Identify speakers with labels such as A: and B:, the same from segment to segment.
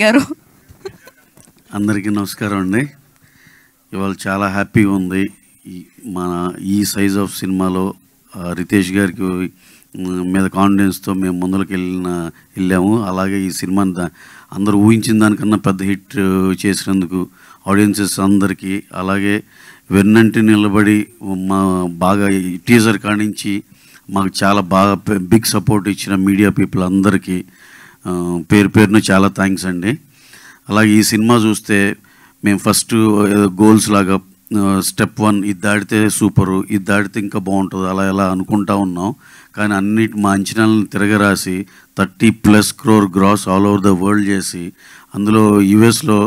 A: గారు
B: అందరికీ నమస్కారం అండి. ఇవాళ చాలా హ్యాపీగా ఉంది. మన ఈ సైజ్ ఆఫ్ సినిమాలో రితేష్ గారికి మీద కాన్ఫిడెన్స్తో మేము ముందుకు వెళ్ళాము. అలాగే ఈ సినిమాని అందరూ ఊహించిన దానికన్నా పెద్ద హిట్ చేసినందుకు ఆడియన్సెస్ అందరికీ, అలాగే వెన్నంటి నిలబడి మా బాగా టీజర్ కానించి మాకు చాలా బాగా బిగ్ సపోర్ట్ ఇచ్చిన మీడియా పీపుల్ అందరికీ పేరు పేరున చాలా థ్యాంక్స్ అండి. అలాగే ఈ సినిమా చూస్తే మేము ఫస్ట్ గోల్స్ లాగా స్టెప్ 1 ఇది దాటితే సూపరు, ఇది దాటితే ఇంకా బాగుంటుంది అలా ఎలా అనుకుంటా ఉన్నాం. కానీ అన్నిటి మా అంచనాలను తిరగరాసి 30+ crore gross all over the world చేసి, అందులో యుఎస్లో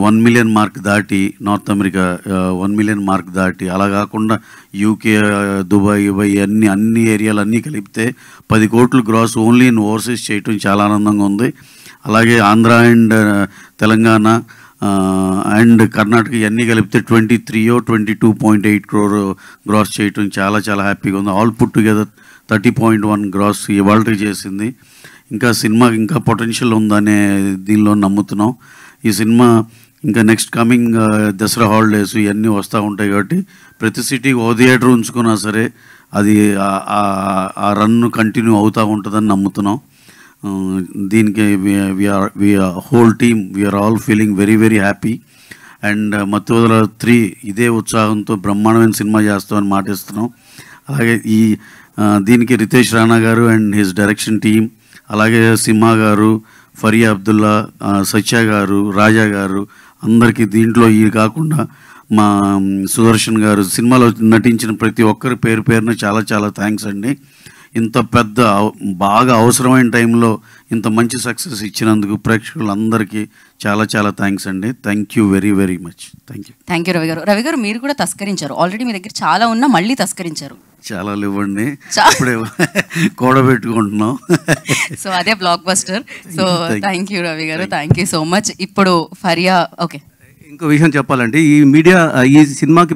B: 1 million మార్క్ దాటి, నార్త్ అమెరికా 1 million మార్క్ దాటి, అలా కాకుండా యూకే, దుబాయ్, అన్ని ఏరియాలు అన్నీ కలిపితే 10 కోట్లు గ్రాస్ ఓన్లీ ఇన్ ఓవర్సీస్ చేయటం చాలా ఆనందంగా ఉంది. అలాగే ఆంధ్ర అండ్ తెలంగాణ అండ్ కర్ణాటక ఇవన్నీ కలిపితే 22.8 crore గ్రాస్ చేయటం చాలా చాలా హ్యాపీగా ఉంది. ఆల్ పుట్ టుగెదర్ 30.1 గ్రాస్ ఇవాళ చేసింది. ఇంకా సినిమాకి ఇంకా పొటెన్షియల్ ఉందనే దీనిలో నమ్ముతున్నాం. ఈ సినిమా ఇంకా నెక్స్ట్ కమింగ్ దసరా హాలిడేస్ ఇవన్నీ వస్తూ ఉంటాయి కాబట్టి ప్రతి సిటీకి ఓ థియేటర్ ఉంచుకున్నా సరే అది ఆ రన్ కంటిన్యూ అవుతూ ఉంటుందని నమ్ముతున్నాం. దీనికి whole team we are all feeling very very happy. And Mathuvadala 3 ఇదే ఉత్సాహంతో బ్రహ్మాండమైన సినిమా చేస్తామని మాటిస్తున్నాం. అలాగే దీనికి రితేష్ రాణా గారు అండ్ హిస్ డైరెక్షన్ టీమ్, అలాగే సింహా గారు, ఫరియా అబ్దుల్లా, సత్య గారు, రాజా గారు అందరికీ, దీంట్లో ఇవి కాకుండా మా సుదర్శన్ గారు, సినిమాలో నటించిన ప్రతి ఒక్కరి పేరు పేరున చాలా చాలా థ్యాంక్స్ అండి. ఇంత పెద్ద బాగా అవసరమైన టైంలో ఇంత మంచి సక్సెస్ ఇచ్చినందుకు ప్రేక్షకులందరికీ చాలా చాలా థ్యాంక్స్ అండి. Thank you very very much. Thank you
A: Ravi గారు. రవి గారు మీరు కూడా తస్కరించారు, ఆల్రెడీ మీ దగ్గర చాలా ఉన్నా మళ్ళీ తస్కరించారు.
B: చాలా ఇవ్వండి, ఇప్పుడే కూడబెట్టుకుంటున్నాం.
A: సో అదే block buster. So thank you Ravi గారు, థ్యాంక్ యూ సో మచ్. ఇప్పుడు ఫరియా, ఓకే,
C: ఇంకో విషయం చెప్పాలంటే ఈ సినిమాకి